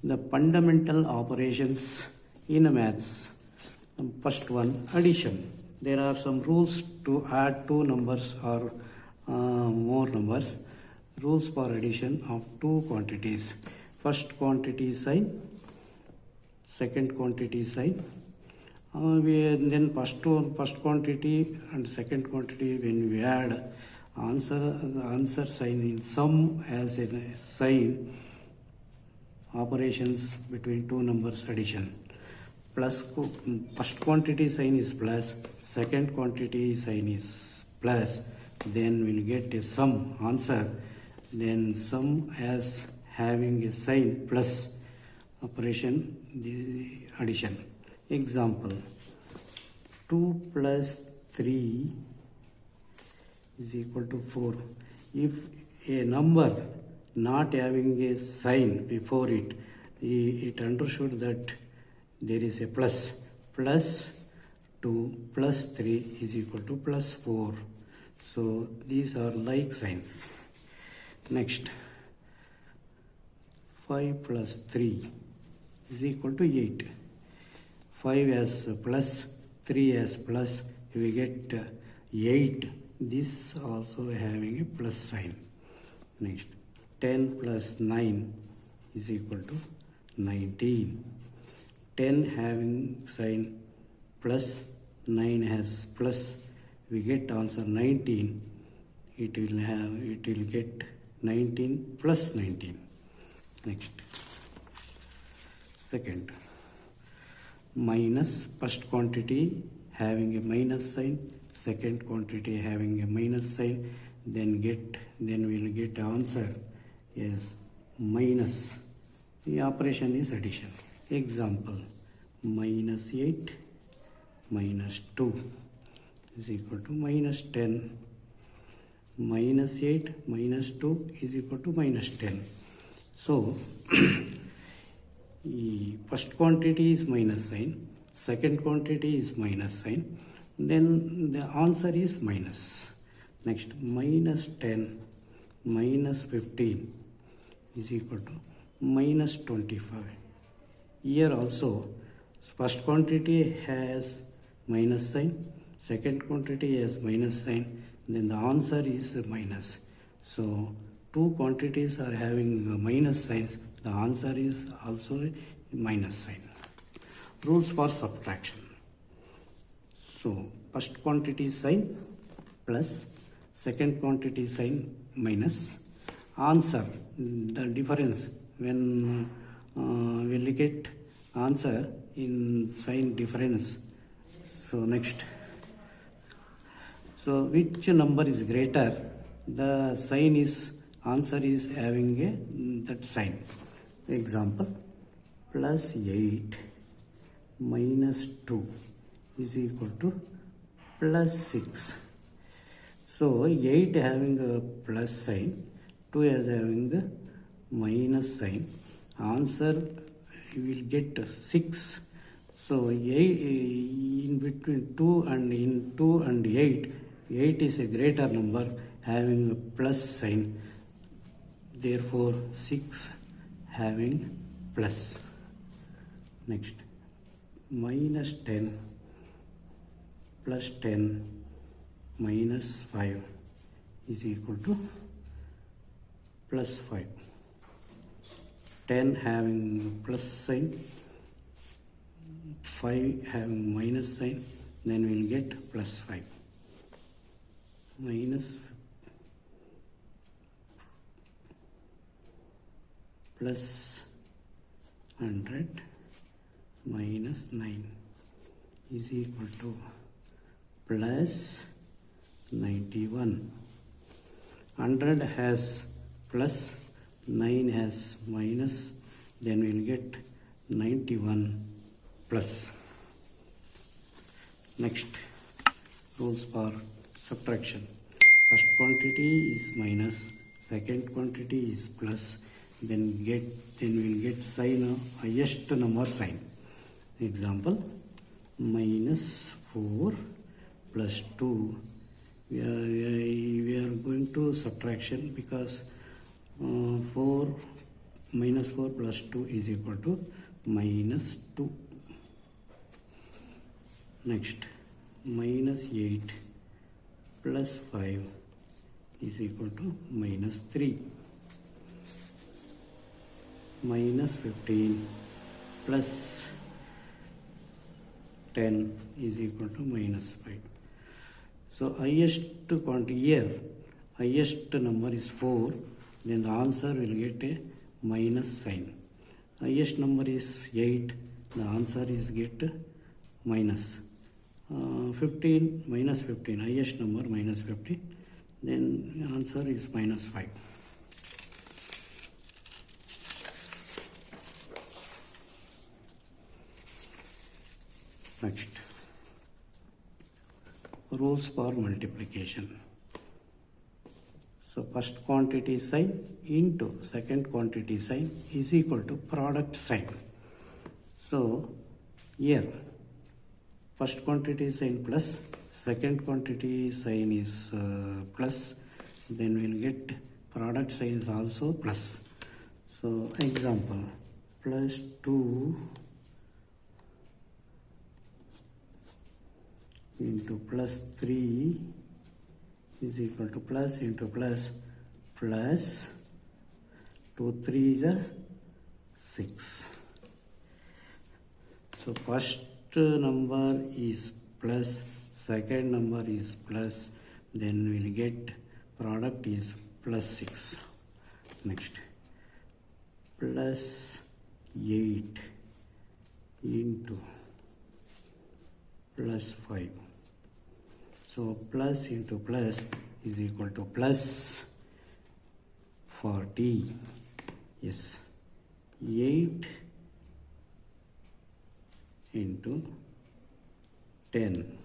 The fundamental operations in maths. First one, addition. There are some rules to add two numbers or more numbers. Rules for addition of two quantities. First quantity sign, second quantity sign. Then first quantity and second quantity, when we add answer sign in sum as a sign, operations between two numbers addition. Plus, first quantity sign is plus, second quantity sign is plus, then we'll get a sum answer, then sum as having a sign plus operation, the addition. Example, 2 plus 3 is equal to 4. If a number not having a sign before it, it understood that there is a plus. Plus 2 plus 3 is equal to plus 4. So these are like signs. Next, 5 plus 3 is equal to 8. 5 as plus, 3 as plus, we get 8. This also having a plus sign. Next, 10 plus 9 is equal to 19. 10 having sign plus, 9 has plus, we get answer 19. It will get 19 plus 19. Next, second, minus. First quantity having a minus sign, second quantity having a minus sign, then we'll get answer is minus. The operation is addition. Example, minus 8 minus 2 is equal to minus 10. Minus 8 minus 2 is equal to minus 10. So, first quantity is minus sign, second quantity is minus sign, then the answer is minus. Next, minus 10 minus 15 is equal to minus 25. Here also, first quantity has minus sign, second quantity has minus sign, then the answer is minus. So, two quantities are having minus signs, the answer is also a minus sign. Rules for subtraction. So, first quantity sign plus, second quantity sign minus. Answer, the difference, when we'll get answer in sign difference. So, next. So, which number is greater? The sign is, answer is having that sign. Example, plus 8 minus 2 is equal to plus 6. So 8 having a plus sign, 2 is having a minus sign. Answer will get 6. So in between 2 and 8, 8 is a greater number having a plus sign. Therefore 6 having plus. Next, minus 10 plus 10 minus 5 is equal to plus 5. 10 having plus sign, 5 having minus sign, then we'll get plus 5. Minus plus 100 minus 9 is equal to plus 91. 100 has plus, 9 has minus, then we'll get 91 plus. Next, rules for subtraction. First quantity is minus, second quantity is plus, then we'll get sign of highest number sign. Example, minus 4 plus 2. We are going to subtraction because 4 minus 4 plus 2 is equal to minus 2. Next, minus 8 plus 5 is equal to minus 3. Minus 15 plus 10 is equal to minus 5. So highest quantity here, highest number is 4, then the answer will get a minus sign. Highest number is 8, the answer is get minus. 15, minus 15, highest number minus 15, then the answer is minus 5. Next, rules for multiplication. So first quantity sign into second quantity sign is equal to product sign. So here first quantity sign plus, second quantity sign is plus, then we'll get product sign is also plus. So example, plus 2 into plus 3 is equal to plus into plus, plus 2 3 is a 6. So first number is plus, second number is plus, then we'll get product is plus 6. Next, plus 8 into plus 5. So plus into plus is equal to plus 40. Yes, 8 into 10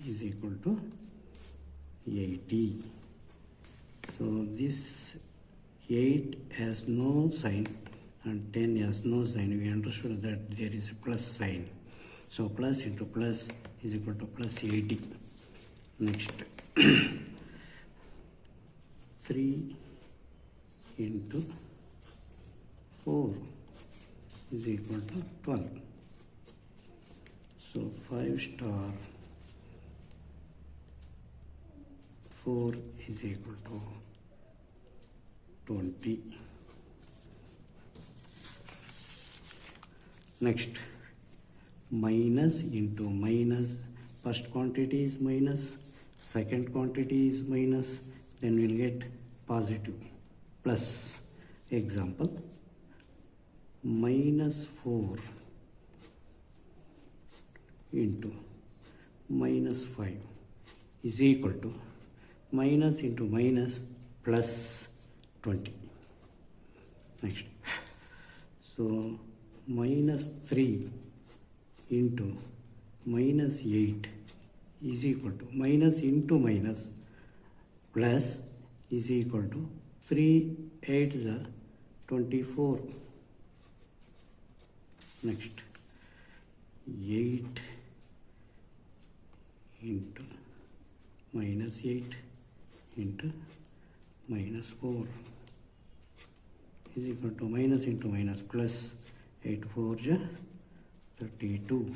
is equal to 80. So this 8 has no sign and 10 has no sign. We understood that there is a plus sign. So plus into plus is equal to plus 80. Next, 3 into 4 is equal to 12. So 5 star 4 is equal to 20. Next, minus into minus, first quantity is minus, second quantity is minus, then we'll get positive plus. Example, minus 4 into minus 5 is equal to minus into minus plus 20. Next, so minus 3 into minus 8 is equal to minus into minus plus is equal to 3 8 is 24. Next, 8 into minus 8 into minus 4 is equal to minus into minus plus 8 4 is 32.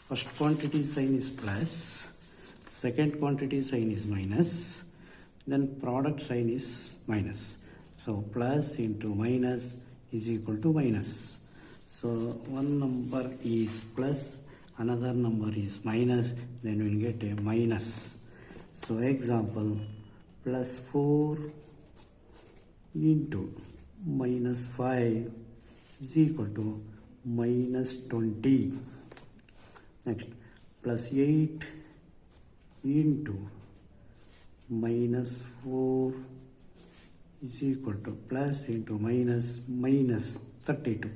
First quantity sign is plus, second quantity sign is minus, then product sign is minus. So plus into minus is equal to minus. So one number is plus, another number is minus, then we'll get a minus. So example, plus 4 into minus 5 is equal to minus 20. Next, plus 8 into minus 4 is equal to plus into minus minus 32.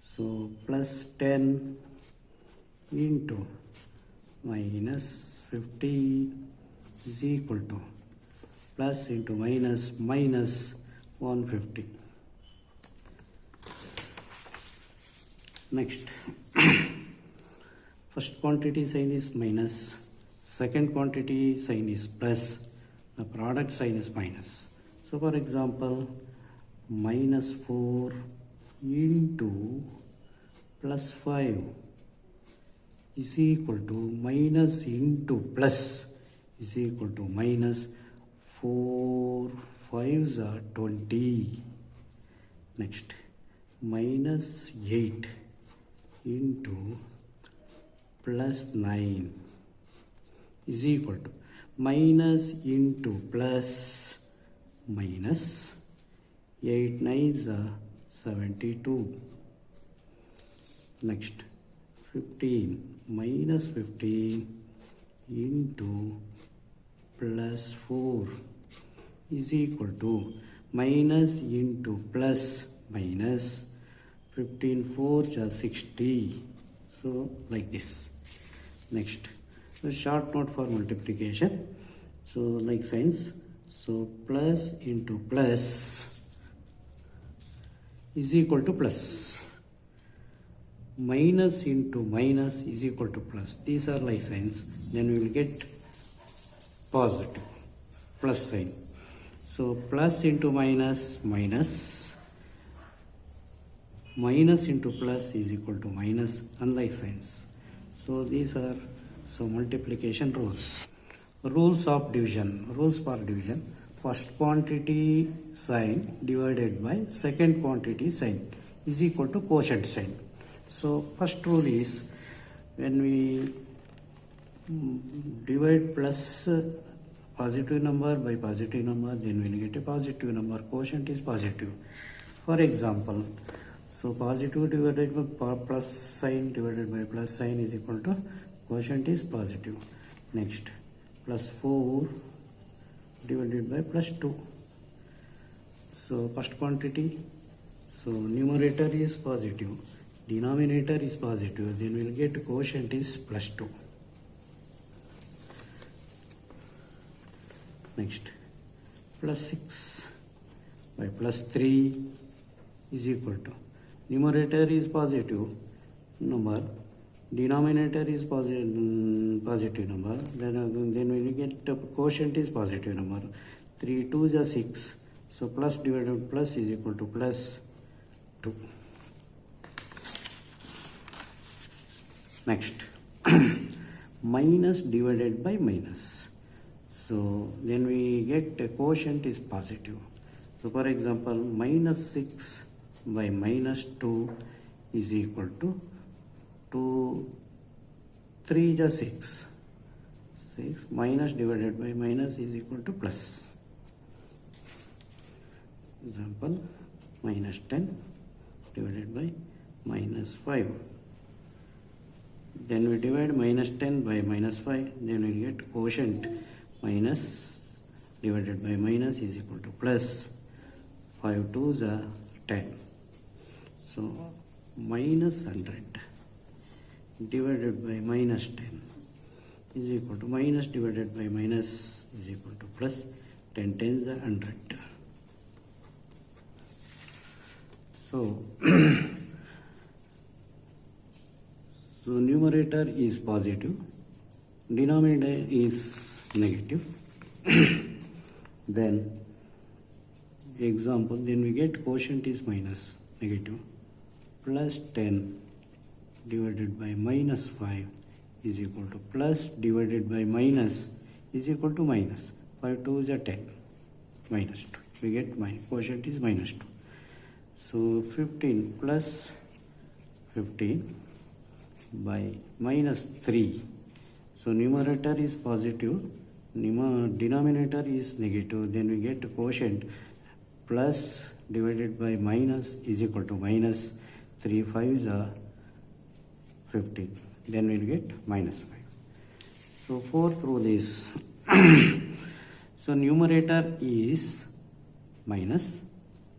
So plus 10 into minus 50 is equal to plus into minus minus 150. Next, first quantity sign is minus, second quantity sign is plus, the product sign is minus. So for example, minus 4 into plus 5 is equal to minus into plus is equal to minus 4 5s are 20. Next, minus 8 into plus 9 is equal to minus into plus minus 8 9s are 72. Next, 15 minus 15 into plus 4 is equal to minus into plus minus 15 4s are 60. So like this. Next, the short note for multiplication. So like signs. So plus into plus is equal to plus. Minus into minus is equal to plus. These are like signs. Then we will get positive plus sign. So plus into minus minus. Minus into plus is equal to minus, unlike signs. So these are multiplication rules. Rules of division. Rules for division. First quantity sign divided by second quantity sign is equal to quotient sign. So first rule is when we divide plus positive number by positive number, then we will get a positive number. Quotient is positive. For example, so positive divided by plus sign divided by plus sign is equal to quotient is positive. Next, plus 4 divided by plus 2. So first quantity, so numerator is positive, denominator is positive, then we will get quotient is plus 2. Next, plus 6 by plus 3 is equal to numerator is positive number, denominator is positive number, then when you get quotient is positive number. 3 2s are 6, so plus divided by plus is equal to plus 2. Next, minus divided by minus, so then we get a quotient is positive. So for example, minus 6 by minus 2 is equal to 3 is 6. 6 minus divided by minus is equal to plus. Example, minus 10 divided by minus 5. Then we divide minus 10 by minus 5, then we get quotient minus divided by minus is equal to plus. 5 2s are 10. So minus 100 divided by minus 10 is equal to minus divided by minus is equal to plus. 10 10s are 100. So so numerator is positive, denominator is negative. Then example, then we get quotient is minus negative, plus 10 divided by minus 5 is equal to plus divided by minus is equal to minus. 5 2s are 10, minus 2. We get quotient is minus 2. So 15 plus 15 by minus 3. So numerator is positive, denominator is negative, then we get quotient plus divided by minus is equal to minus. 3 5s are 15, then we will get minus 5. So fourth rule is so numerator is minus,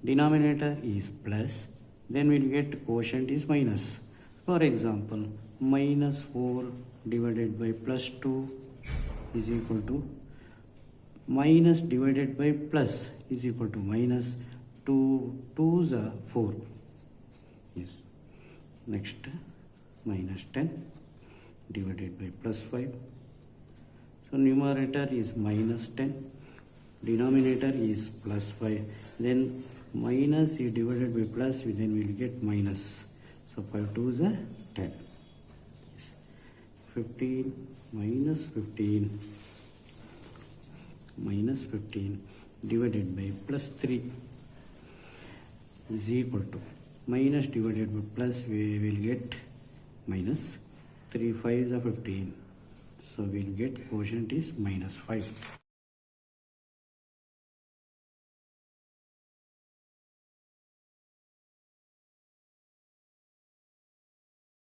denominator is plus, then we will get quotient is minus. For example, minus 4 divided by plus 2 is equal to minus divided by plus is equal to minus. 2 2s are 4. Yes. Next, minus 10 divided by plus 5. So numerator is minus 10, denominator is plus 5, then minus is divided by plus, then we will get minus. So 5 2 is a 10. 15 minus 15 divided by plus 3 is equal to minus divided by plus, we will get minus. 3 5 is a 15, so we will get quotient is minus 5.